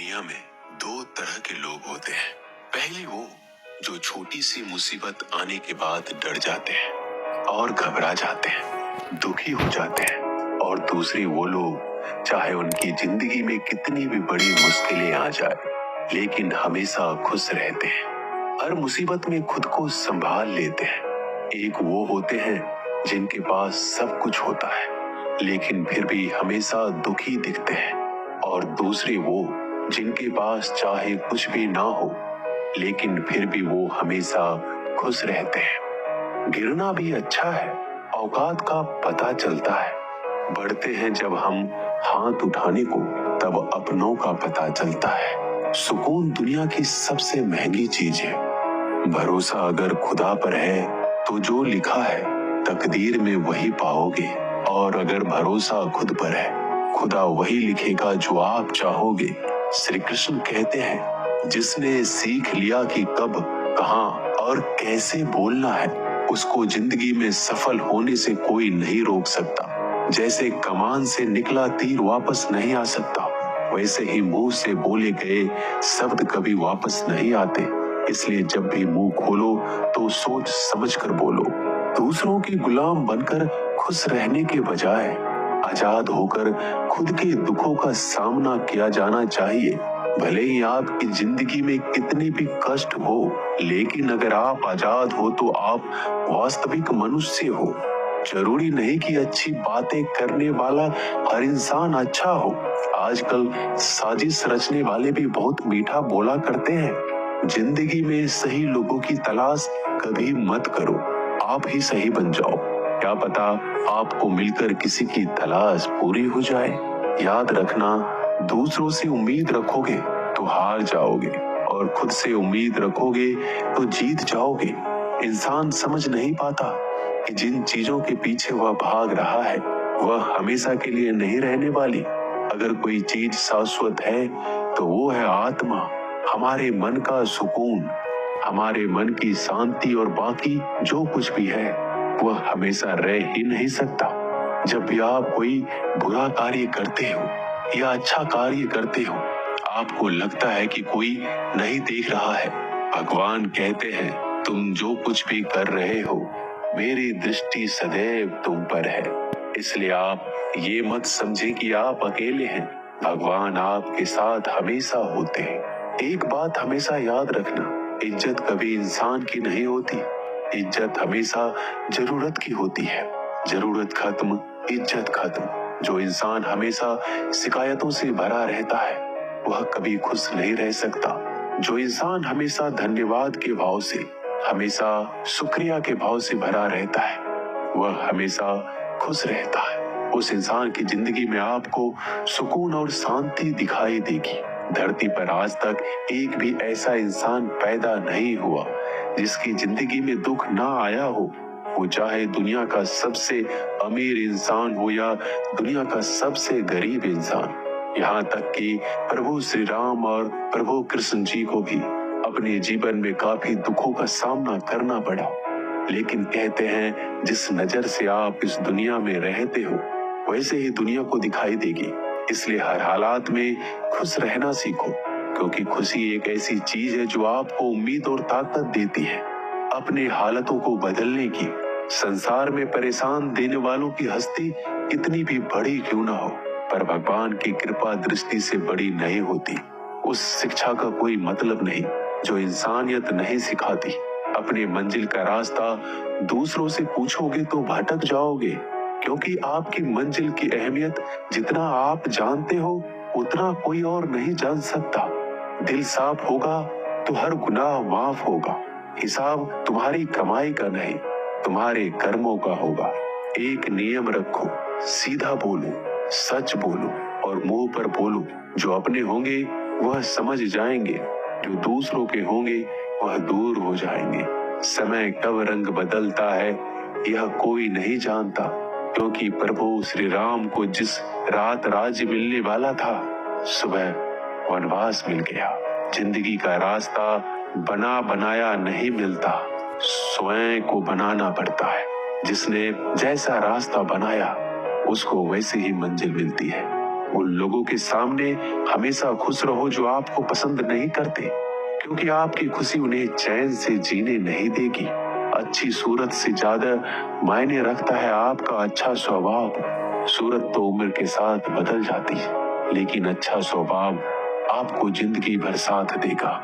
दुनिया में दो तरह के लोग होते हैं। पहले वो जो छोटी सी मुसीबत आने के बाद डर जाते हैं और घबरा जाते हैं, दुखी हो जाते हैं। और दूसरे वो लोग चाहे उनकी जिंदगी में कितनी भी बड़ी मुश्किलें आ जाए लेकिन हमेशा खुश रहते हैं, हर मुसीबत में खुद को संभाल लेते हैं। एक वो होते हैं जिनके पास सब कुछ होता है लेकिन फिर भी हमेशा दुखी दिखते हैं, और दूसरे वो जिनके पास चाहे कुछ भी ना हो लेकिन फिर भी वो हमेशा खुश रहते हैं। गिरना भी अच्छा है, औकात का पता चलता है। बढ़ते हैं जब हम हाथ उठाने को तब अपनों का पता चलता है। सुकून दुनिया की सबसे महंगी चीज है। भरोसा अगर खुदा पर है तो जो लिखा है तकदीर में वही पाओगे, और अगर भरोसा खुद पर है खुदा वही लिखेगा जो आप चाहोगे। श्री कृष्ण कहते हैं, जिसने सीख लिया कि कब, कहां और कैसे बोलना है, उसको जिंदगी में सफल होने से कोई नहीं रोक सकता। जैसे कमान से निकला तीर वापस नहीं आ सकता, वैसे ही मुंह से बोले गए शब्द कभी वापस नहीं आते। इसलिए जब भी मुंह खोलो तो सोच समझ कर बोलो। दूसरों के गुलाम बनकर खुश रहने के बजाय आजाद होकर खुद के दुखों का सामना किया जाना चाहिए। भले ही आपकी जिंदगी में कितने भी कष्ट हो, लेकिन अगर आप आजाद हो तो आप वास्तविक मनुष्य हो। जरूरी नहीं कि अच्छी बातें करने वाला हर इंसान अच्छा हो। आजकल साजिश रचने वाले भी बहुत मीठा बोला करते हैं। जिंदगी में सही लोगों की तलाश कभी मत करो, आप ही सही बन जाओ। क्या पता आपको मिलकर किसी की तलाश पूरी हो जाए। याद रखना, दूसरों से उम्मीद रखोगे तो हार जाओगे, और खुद से उम्मीद रखोगे तो जीत जाओगे। इंसान समझ नहीं पाता कि जिन चीजों के पीछे वह भाग रहा है वह हमेशा के लिए नहीं रहने वाली। अगर कोई चीज शाश्वत है तो वो है आत्मा, हमारे मन का सुकून, हमारे मन की शांति, और बाकी जो कुछ भी है वह हमेशा रह ही नहीं सकता। जब भी आप कोई बुरा कार्य करते हो या अच्छा कार्य करते हो, आपको लगता है कि कोई नहीं देख रहा है। भगवान कहते हैं, तुम जो कुछ भी कर रहे हो मेरी दृष्टि सदैव तुम पर है। इसलिए आप ये मत समझे कि आप अकेले हैं, भगवान आपके साथ हमेशा होते हैं। एक बात हमेशा याद रखना, इज्जत कभी इंसान की नहीं होती, इज्जत हमेशा जरूरत की होती है। जरूरत खत्म, इज्जत खत्म। जो इंसान हमेशा शिकायतों से भरा रहता है वह कभी खुश नहीं रह सकता। जो इंसान हमेशा धन्यवाद के भाव से, हमेशा शुक्रिया के भाव से भरा रहता है वह हमेशा खुश रहता है। उस इंसान की जिंदगी में आपको सुकून और शांति दिखाई देगी। धरती पर आज तक एक भी ऐसा इंसान पैदा नहीं हुआ जिसकी जिंदगी में दुख ना आया हो। वो चाहे दुनिया का सबसे अमीर इंसान हो या दुनिया का सबसे गरीब इंसान। यहाँ तक कि प्रभु श्री राम और प्रभु कृष्ण जी को भी अपने जीवन में काफी दुखों का सामना करना पड़ा, लेकिन कहते हैं जिस नजर से आप इस दुनिया में रहते हो वैसे ही दुनिया को दिखाई देगी। इसलिए हर हालात में खुश रहना सीखो, क्योंकि खुशी एक ऐसी चीज है जो आपको उम्मीद और ताकत देती है अपने हालातों को बदलने की। संसार में परेशान देने वालों की हस्ती कितनी भी बड़ी क्यों ना हो, पर भगवान की कृपा दृष्टि से बड़ी नहीं होती। उस शिक्षा का कोई मतलब नहीं जो इंसानियत नहीं सिखाती। अपने मंजिल का रास्ता दूसरों से पूछोगे तो भटक जाओगे, क्योंकि आपकी मंजिल की अहमियत जितना आप जानते हो उतना कोई और नहीं जान सकता। दिल साफ होगा तो हर गुनाह माफ होगा। हिसाब तुम्हारी कमाई का नहीं, तुम्हारे कर्मों का होगा। एक नियम रखो, सीधा बोलो, सच बोलो और मुंह पर बोलो। जो अपने होंगे वह समझ जाएंगे, जो दूसरों के होंगे वह दूर हो जाएंगे। समय कब रंग बदलता है यह कोई नहीं जानता, क्योंकि प्रभु श्री राम को जिस रात राज्य मिलने वाला था सुबह वनवास मिल गया। जिंदगी का रास्ता बना बनाया नहीं मिलता, स्वयं को बनाना पड़ता है। जिसने जैसा रास्ता बनाया उसको वैसे ही मंजिल मिलती है। उन लोगों के सामने हमेशा खुश रहो जो आपको पसंद नहीं करते, क्योंकि आपकी खुशी उन्हें चैन से जीने नहीं देगी। अच्छी सूरत से ज्यादा मायने रखता है आपका अच्छा स्वभाव। सूरत तो उम्र के साथ बदल जाती है, लेकिन अच्छा स्वभाव आपको जिंदगी भर साथ देगा।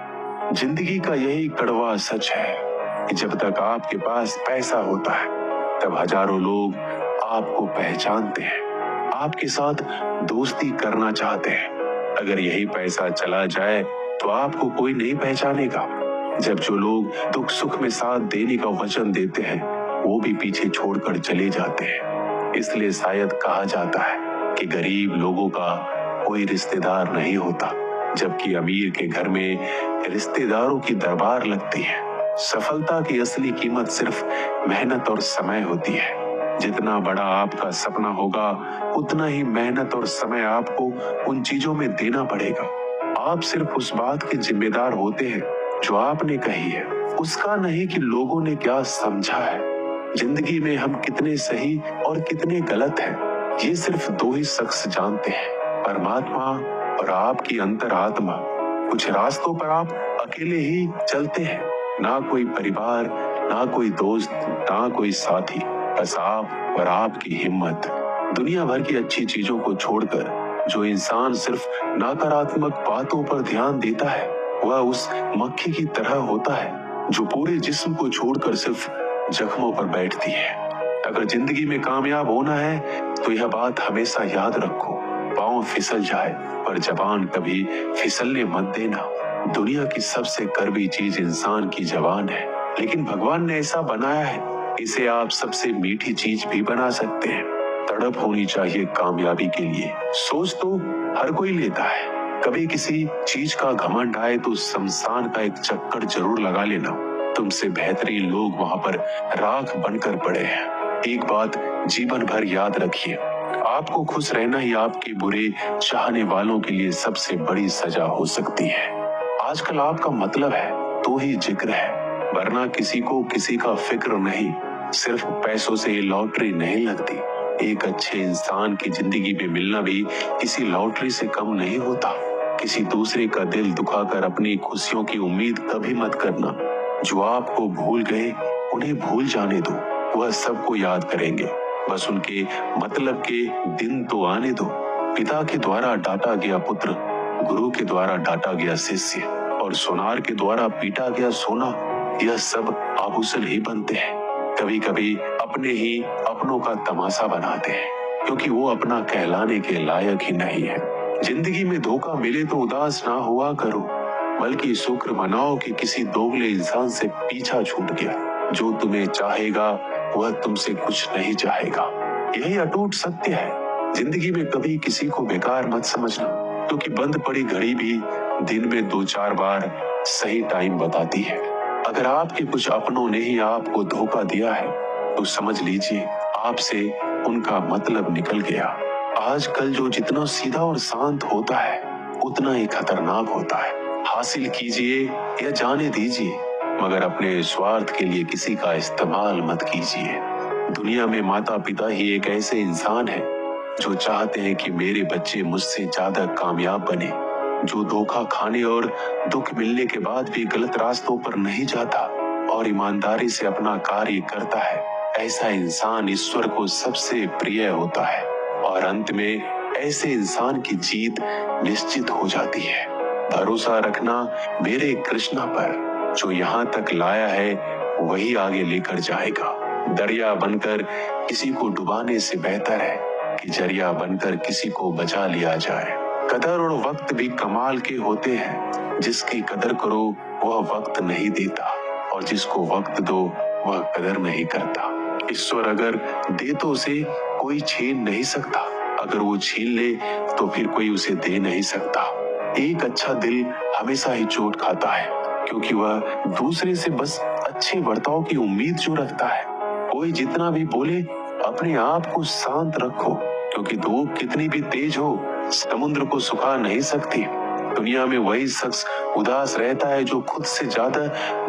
जिंदगी का यही कड़वा सच है कि जब तक आपके पास पैसा होता है, तब हजारों लोग आपको पहचानते हैं, आपके साथ दोस्ती करना चाहते हैं। अगर यही पैसा चला जाए तो आपको कोई नहीं पहचानेगा। जब जो लोग दुख सुख में साथ देने का वचन देते हैं, वो भी पीछे छोड़कर चले जाते हैं। इसलिए शायद कहा जाता है कि गरीब लोगों का कोई रिश्तेदार नहीं होता, जबकि अमीर के घर में रिश्तेदारों की दरबार लगती है। सफलता की असली कीमत सिर्फ मेहनत और समय होती है। जितना बड़ा आपका सपना होगा, उतना ही मेहनत और समय आपको उन चीजों में देना पड़ेगा। आप सिर्फ उस बात के जिम्मेदार होते हैं जो आपने कही है, उसका नहीं कि लोगों ने क्या समझा है। जिंदगी में हम कितने सही और कितने गलत हैं, ये सिर्फ दो ही शख्स जानते हैं, परमात्मा और आपकी अंतरात्मा। कुछ रास्तों पर आप अकेले ही चलते हैं, ना कोई परिवार, ना कोई दोस्त, ना कोई साथी, बस आप और आपकी हिम्मत। दुनिया भर की अच्छी चीजों को छोड़कर जो इंसान सिर्फ नकारात्मक बातों पर ध्यान देता है, वह उस मक्खी की तरह होता है जो पूरे जिस्म को छोड़कर सिर्फ जख्मों पर बैठती है। अगर जिंदगी में कामयाब होना है तो यह बात हमेशा याद रखो, पाँव फिसल जाए पर जबान कभी फिसलने मत देना। दुनिया की सबसे कड़वी चीज इंसान की जबान है, लेकिन भगवान ने ऐसा बनाया है, इसे आप सबसे मीठी चीज भी बना सकते हैं। तड़प होनी चाहिए कामयाबी के लिए। सोच तो हर कोई लेता है, कभी किसी चीज का घमंड आए तो शमशान का एक चक्कर जरूर लगा लेना। तुमसे बेहतरीन लोग वहां पर राख बनकर पड़े हैं। एक बात जीवन भर याद रखिए, आपको खुश रहना ही आपके बुरे चाहने वालों के लिए सबसे बड़ी सजा हो सकती है। आजकल आपका मतलब है तो ही जिक्र है, वरना किसी को किसी का फिक्र नहीं। सिर्फ पैसों से लॉटरी नहीं लगती, एक अच्छे इंसान की जिंदगी में मिलना भी किसी लॉटरी से कम नहीं होता। किसी दूसरे का दिल दुखाकर अपनी खुशियों की उम्मीद कभी मत करना। जो आपको भूल गए उन्हें भूल जाने दो, वह सबको याद करेंगे, बस उनके मतलब के दिन तो आने दो। पिता के द्वारा डांटा गया पुत्र, गुरु के द्वारा डांटा गया शिष्य, और सोनार के द्वारा पीटा गया सोना, यह सब आभूषण ही बनते हैं। कभी कभी अपने ही अपनों का तमाशा बनाते हैं, क्योंकि वो अपना कहलाने के लायक ही नहीं है। जिंदगी में धोखा मिले तो उदास ना हुआ करो, बल्कि शुक्र मनाओ कि किसी दोगले इंसान से पीछा छूट गया। जो तुम्हें चाहेगा वह तुमसे कुछ नहीं चाहेगा, यही अटूट सत्य है। जिंदगी में कभी किसी को बेकार मत समझना, क्योंकि बंद पड़ी घड़ी भी दिन में 2-4 बार सही टाइम बताती है। अगर आपके कुछ अपनों ने ही आपको धोखा दिया है तो समझ लीजिए आपसे उनका मतलब निकल गया। आजकल जो जितना सीधा और शांत होता है, उतना ही खतरनाक होता है। हासिल कीजिए या जाने दीजिए, मगर अपने स्वार्थ के लिए किसी का इस्तेमाल मत कीजिए। दुनिया में माता पिता ही एक ऐसे इंसान है जो चाहते हैं कि मेरे बच्चे मुझसे ज्यादा कामयाब बने, जो धोखा खाने और दुख मिलने के बाद भी गलत रास्तों पर नहीं जाता और ईमानदारी से अपना कार्य करता है। ऐसा इंसान ईश्वर को सबसे प्रिय होता है, और अंत में ऐसे इंसान की जीत निश्चित हो जाती है। भरोसा रखना मेरे कृष्णा पर, जो यहाँ तक लाया है वही आगे लेकर जाएगा। दरिया बनकर किसी को डुबाने से बेहतर है कि जरिया बनकर किसी को बचा लिया जाए। कदर और वक्त भी कमाल के होते हैं, जिसकी कदर करो वह वक्त नहीं देता, और जिसको वक्त दो वह कदर नहीं करता। ईश्वर अगर दे तो उसे कोई छीन नहीं सकता, अगर वो छीन ले तो फिर कोई उसे दे नहीं सकता। एक अच्छा दिल हमेशा ही चोट खाता है, क्योंकि वह दूसरे से बस अच्छे बर्ताव की उम्मीद जो रखता है। कोई जितना भी बोले, अपने आप को शांत रखो, क्योंकि धूप कितनी भी तेज हो समुद्र को सुखा नहीं सकती। दुनिया में वही शख्स उदास रहता है जो खुद से ज्यादा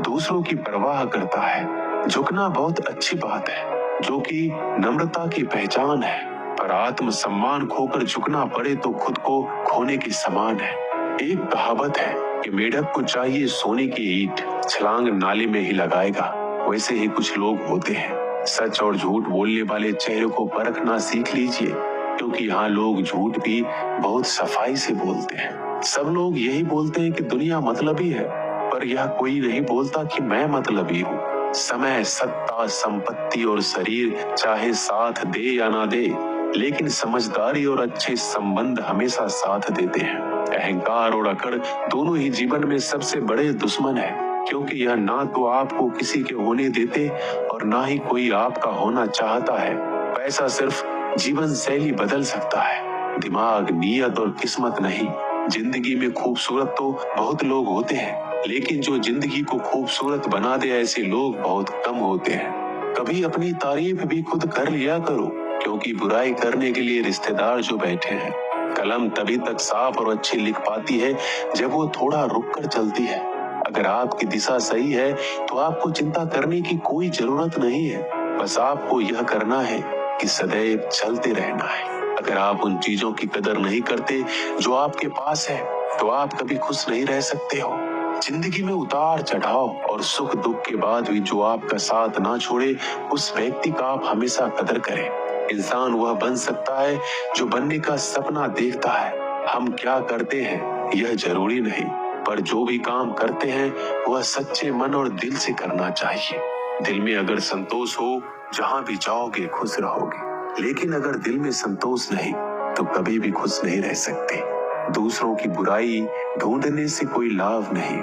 दूसरों की परवाह करता है। झुकना बहुत अच्छी बात है, जो कि नम्रता की पहचान है। पर आत्म सम्मान खोकर झुकना पड़े तो खुद को खोने के समान है। एक कहावत है कि मेढक को चाहिए सोने की ईंट, छलांग नाले में ही लगाएगा। वैसे ही कुछ लोग होते हैं। सच और झूठ बोलने वाले चेहरे को परखना सीख लीजिए, क्योंकि यहाँ लोग झूठ भी बहुत सफाई से बोलते हैं। सब लोग यही बोलते हैं कि दुनिया मतलबी है, पर यह कोई नहीं बोलता कि मैं मतलबी हूँ। समय, सत्ता, संपत्ति और शरीर चाहे साथ दे या ना दे, लेकिन समझदारी और अच्छे संबंध हमेशा साथ देते हैं। अहंकार और अकड़ दोनों ही जीवन में सबसे बड़े दुश्मन है, क्योंकि यह ना तो आपको किसी के होने देते और ना ही कोई आपका होना चाहता है। पैसा सिर्फ जीवन शैली बदल सकता है, दिमाग, नीयत और किस्मत नहीं। जिंदगी में खूबसूरत तो बहुत लोग होते हैं, लेकिन जो जिंदगी को खूबसूरत बना दे ऐसे लोग बहुत कम होते हैं। कभी अपनी तारीफ भी खुद कर लिया करो, क्योंकि बुराई करने के लिए रिश्तेदार जो बैठे हैं। कलम तभी तक साफ और अच्छी लिख पाती है जब वो थोड़ा रुक कर चलती है। अगर आपकी दिशा सही है तो आपको चिंता करने की कोई जरूरत नहीं है। बस आपको यह करना है कि सदैव चलते रहना है। अगर आप उन चीजों की कदर नहीं करते जो आपके पास है, तो आप कभी खुश नहीं रह सकते हो। जिंदगी में उतार चढ़ाव और सुख दुख के बाद भी जो आपका साथ ना छोड़े, उस व्यक्ति का आप हमेशा कदर करें। इंसान वह बन सकता है जो बनने का सपना देखता है। हम क्या करते हैं यह जरूरी नहीं, पर जो भी काम करते हैं वह सच्चे मन और दिल से करना चाहिए। दिल में अगर संतोष हो, जहाँ भी जाओगे खुश रहोगे। लेकिन अगर दिल में संतोष नहीं तो कभी भी खुश नहीं रह सकते। दूसरों की बुराई ढूंढने से कोई लाभ नहीं,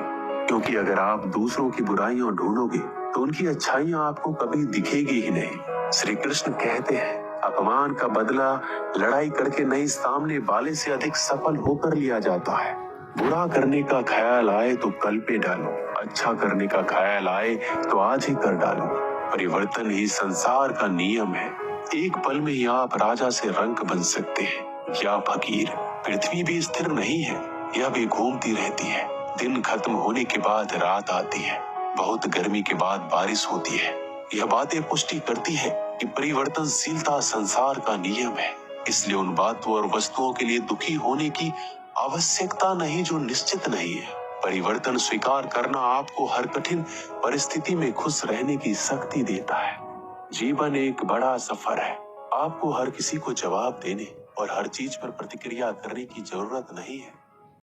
क्योंकि अगर आप दूसरों की बुराइयां ढूंढोगे तो उनकी अच्छाइयां आपको कभी दिखेगी ही नहीं। श्री कृष्ण कहते हैं, अपमान का बदला लड़ाई करके नहीं, सामने वाले से अधिक सफल होकर लिया जाता है। बुरा करने का ख्याल आए तो कल पे डालो, अच्छा करने का ख्याल आए तो आज ही कर डालो। परिवर्तन ही संसार का नियम है। एक पल में ही आप राजा से रंक बन सकते हैं या फकीर। पृथ्वी भी स्थिर नहीं है, यह भी घूमती रहती है। दिन खत्म होने के बाद रात आती है, बहुत गर्मी के बाद बारिश होती है। यह बातें पुष्टि करती है कि परिवर्तनशीलता संसार का नियम है। इसलिए उन बातों और वस्तुओं के लिए दुखी होने की आवश्यकता नहीं जो निश्चित नहीं है। परिवर्तन स्वीकार करना आपको हर कठिन परिस्थिति में खुश रहने की शक्ति देता है। जीवन एक बड़ा सफर है। आपको हर किसी को जवाब देने और हर चीज पर प्रतिक्रिया करने की जरूरत नहीं है।